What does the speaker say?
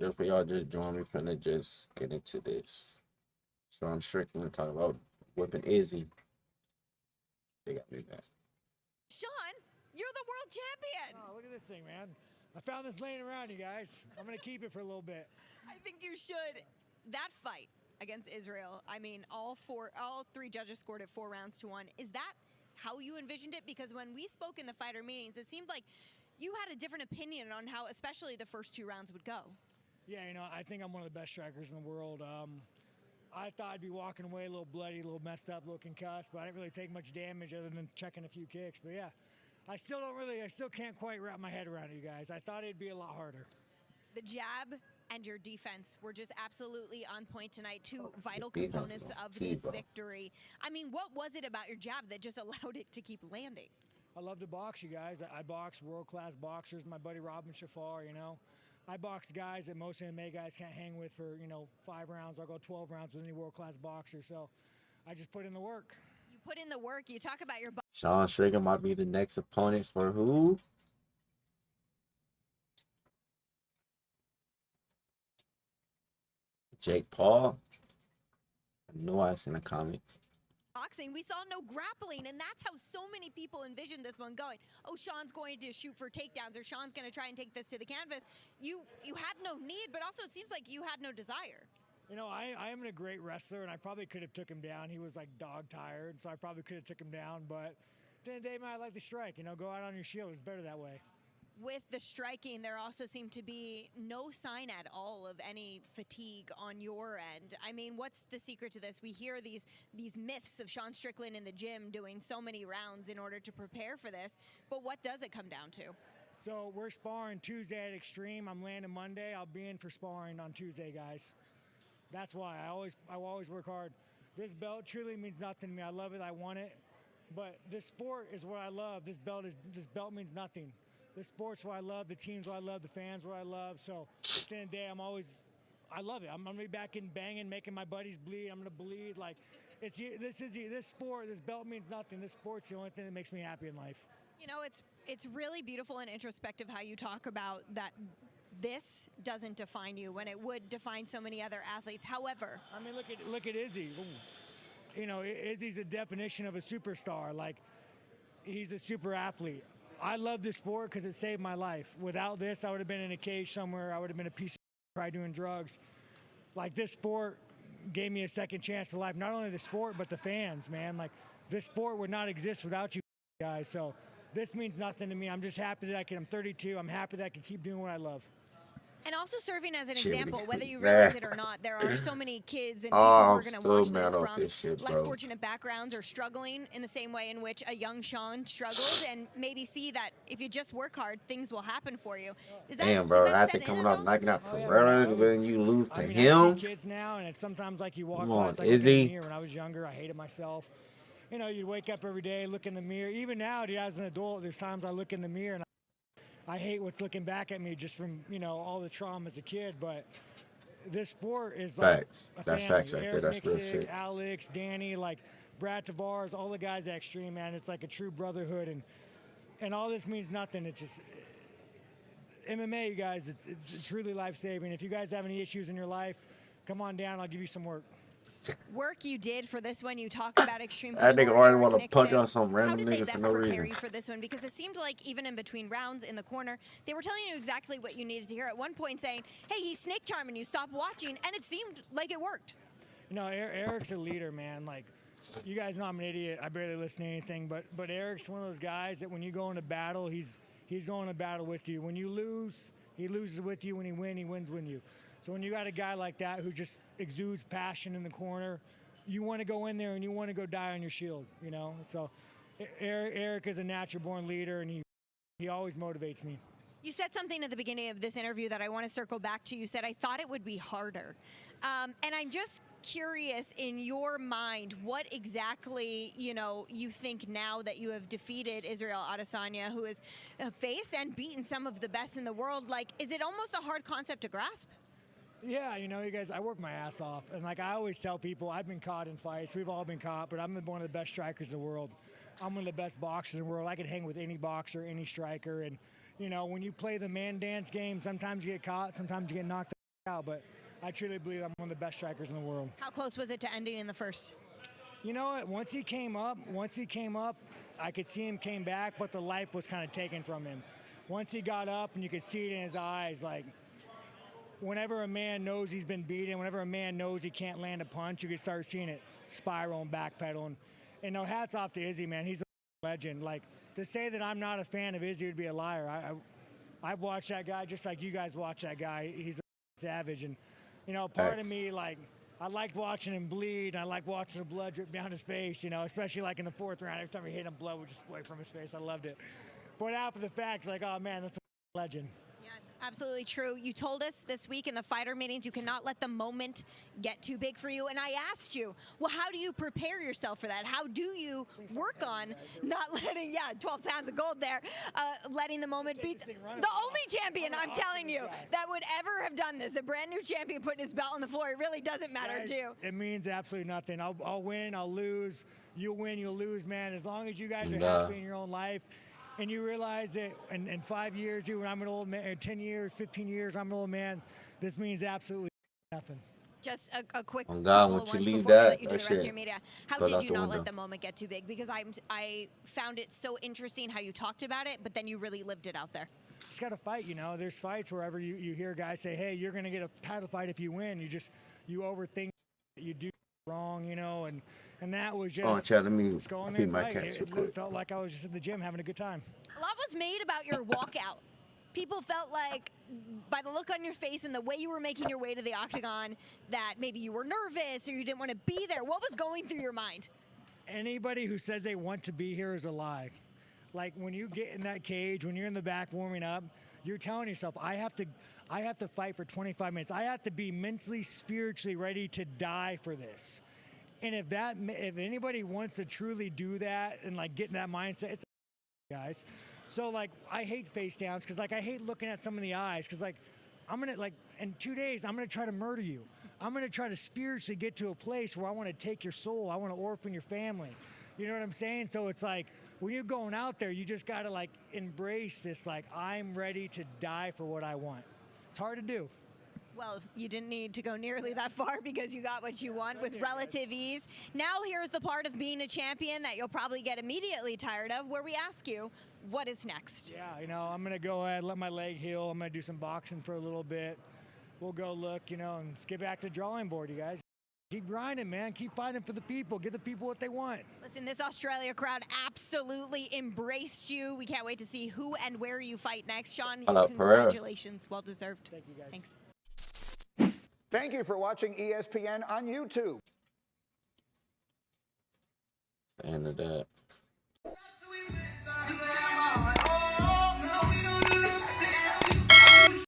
If y'all just join me, finna just get into this. So I'm Strickland talking about whipping Izzy. They got me back. Sean, you're the world champion. Oh, look at this thing, man. I found this laying around, you guys. I'm going to keep it for a little bit. I think you should. That fight against Israel, I mean, all three judges scored it 4-1. Is that how you envisioned it? Because when we spoke in the fighter meetings, it seemed like you had a different opinion on how especially the first 2 rounds would go. Yeah, I think I'm one of the best strikers in the world. I thought I'd be walking away a little bloody, a little messed up, a little concussed, but I didn't really take much damage other than checking a few kicks. But yeah, I still can't quite wrap my head around it, you guys. I thought it'd be a lot harder. The jab and your defense were just absolutely on point tonight. 2 vital components of this victory. I mean, what was it about your jab that just allowed it to keep landing? I love to box, you guys. I box world-class boxers. My buddy Robin Shafar, I box guys that most MMA guys can't hang with for, 5 rounds. I'll go 12 rounds with any world-class boxer. So I just put in the work. You put in the work. You talk about your... Sean Strickland might be the next opponent for who? Jake Paul? I know I seen a comment. Boxing, we saw no grappling, and that's how so many people envisioned this one going. Oh, Sean's going to shoot for takedowns, or Sean's going to try and take this to the canvas. You had no need, but also it seems like you had no desire. I am a great wrestler, and I probably could have took him down. He was like dog tired, so I probably could have took him down. But at the end of the day, man, I like to strike. Go out on your shield. It's better that way. With the striking, there also seemed to be no sign at all of any fatigue on your end. I mean, what's the secret to this? We hear these myths of Sean Strickland in the gym doing so many rounds in order to prepare for this, but what does it come down to? So we're sparring Tuesday at Extreme. I'm landing Monday. I'll be in for sparring on Tuesday, guys. That's why I always work hard. This belt truly means nothing to me. I love it. I want it. But this sport is what I love. This belt means nothing. The sport's what I love, the team's what I love, the fans what I love. So at the end of the day, I love it. I'm gonna be back in banging, making my buddies bleed. I'm gonna bleed. Like this sport, this belt means nothing. This sport's the only thing that makes me happy in life. It's really beautiful and introspective how you talk about that. This doesn't define you when it would define so many other athletes. However, I mean, look at Izzy. Izzy's a definition of a superstar. Like, he's a super athlete. I love this sport because it saved my life. Without this, I would have been in a cage somewhere. I would have been a piece of probably doing drugs. Like, this sport gave me a second chance to life. Not only the sport, but the fans, man. Like, this sport would not exist without you guys. So this means nothing to me. I'm just happy that I'm 32. I'm happy that I can keep doing what I love. And also serving as an example, whether you realize it or not, there are so many kids and people who are going to watch this from less fortunate backgrounds or struggling in the same way in which a young Sean struggled, and maybe see that if you just work hard, things will happen for you. Damn, bro, after coming off knocking out Pereira, when you lose to him. I see kids now, and it's sometimes like you walk by, it's like looking in the mirror. When I was younger, I hated myself. You'd wake up every day, look in the mirror. Even now, dude, as an adult, there's times I look in the mirror and I hate what's looking back at me just from, all the trauma as a kid. But this sport is like facts. A That's family. facts right Eric there. That's real Nixick, shit. Alex, Danny, like Brad Tavares, all the guys at Extreme, man. It's like a true brotherhood. And all this means nothing. It's just MMA, you guys, it's truly life-saving. If you guys have any issues in your life, come on down. I'll give you some work. Work you did for this one. You talk about Extreme. That nigga already want to punch on some random nigga for no reason. How did they best prepare you for this one? Because it seemed like even in between rounds in the corner, they were telling you exactly what you needed to hear. At one point saying, hey, he's snake charming you, stop watching. And it seemed like it worked. Eric's a leader, man. Like, you guys know I'm an idiot. I barely listen to anything. But Eric's one of those guys that when you go into battle, he's going to battle with you. When you lose, he loses with you. When he wins with you. So when you got a guy like that who just exudes passion in the corner, you want to go in there and you want to go die on your shield, So Eric is a natural-born leader, and he always motivates me. You said something at the beginning of this interview that I want to circle back to. You said, I thought it would be harder. And I'm just curious, in your mind, what exactly, you think now that you have defeated Israel Adesanya, who has faced and beaten some of the best in the world. Like, is it almost a hard concept to grasp? Yeah, you guys, I work my ass off. And like I always tell people, I've been caught in fights. We've all been caught, but I'm one of the best strikers in the world. I'm one of the best boxers in the world. I could hang with any boxer, any striker. And, when you play the man dance game, sometimes you get caught, sometimes you get knocked out. out, but I truly believe I'm one of the best strikers in the world. How close was it to ending in the first? You know what? Once he came up, I could see him came back, but the life was kind of taken from him. Once he got up, and you could see it in his eyes, like whenever a man knows he's been beaten, whenever a man knows he can't land a punch, you could start seeing it spiral and backpedaling. And no, hats off to Izzy, man. He's a legend. Like, to say that I'm not a fan of Izzy would be a liar. I've watched that guy just like you guys watch that guy. He's a savage. And, you know, part of me, like, I liked watching him bleed. I like watching the blood drip down his face, you know, especially like in the 4th round. Every time he hit him, blood would just spray from his face. I loved it. But after the fact, like, oh, man, that's a legend. Absolutely true. You told us this week in the fighter meetings you cannot let the moment get too big for you. And I asked you, well, how do you prepare yourself for that? How do you work on not letting, 12 pounds of gold there, letting the moment beat the only champion, I'm telling you, that would ever have done this, a brand new champion putting his belt on the floor. It really doesn't matter to you. It means absolutely nothing. I'll win, I'll lose. You'll win, you'll lose, man. As long as you guys are happy in your own life, and you realize that in 5 years, when I'm an old man, 10 years, 15 years, I'm an old man, this means absolutely nothing. Just a quick on God, once you leave that, that, you do the rest of your media. How did you not let the moment get too big? Because I found it so interesting how you talked about it, but then you really lived it out there. It's got to fight, you know. There's fights wherever you hear guys say, hey, you're going to get a title fight if you win. You overthink that you do wrong, you know, and that was just let me go in beat there my and fight. cats real quick. It felt like I was just in the gym having a good time. A lot was made about your walkout. People felt like, by the look on your face and the way you were making your way to the octagon, that maybe you were nervous or you didn't want to be there. What was going through your mind? Anybody who says they want to be here is a lie. Like, when you get in that cage, when you're in the back warming up, you're telling yourself, I have to fight for 25 minutes. I have to be mentally, spiritually ready to die for this. And if anybody wants to truly do that and like get in that mindset, it's guys. So like, I hate face downs because like I hate looking at someone in the eyes because like I'm gonna like in 2 days I'm gonna try to murder you. I'm gonna try to spiritually get to a place where I want to take your soul. I want to orphan your family. You know what I'm saying? So it's like when you're going out there, you just gotta like embrace this. Like, I'm ready to die for what I want. It's hard to do. Well, you didn't need to go nearly that far because you got what you want with relative ease. Now here's the part of being a champion that you'll probably get immediately tired of, where we ask you, what is next? Yeah, you know, I'm going to go ahead, let my leg heal. I'm going to do some boxing for a little bit. We'll go look, you know, and let's get back to the drawing board, you guys. Keep grinding, man. Keep fighting for the people. Give the people what they want. Listen, this Australia crowd absolutely embraced you. We can't wait to see who and where you fight next, Sean. Congratulations. Well deserved. Thank you, guys. Thanks. Thank you for watching ESPN on YouTube. End of that.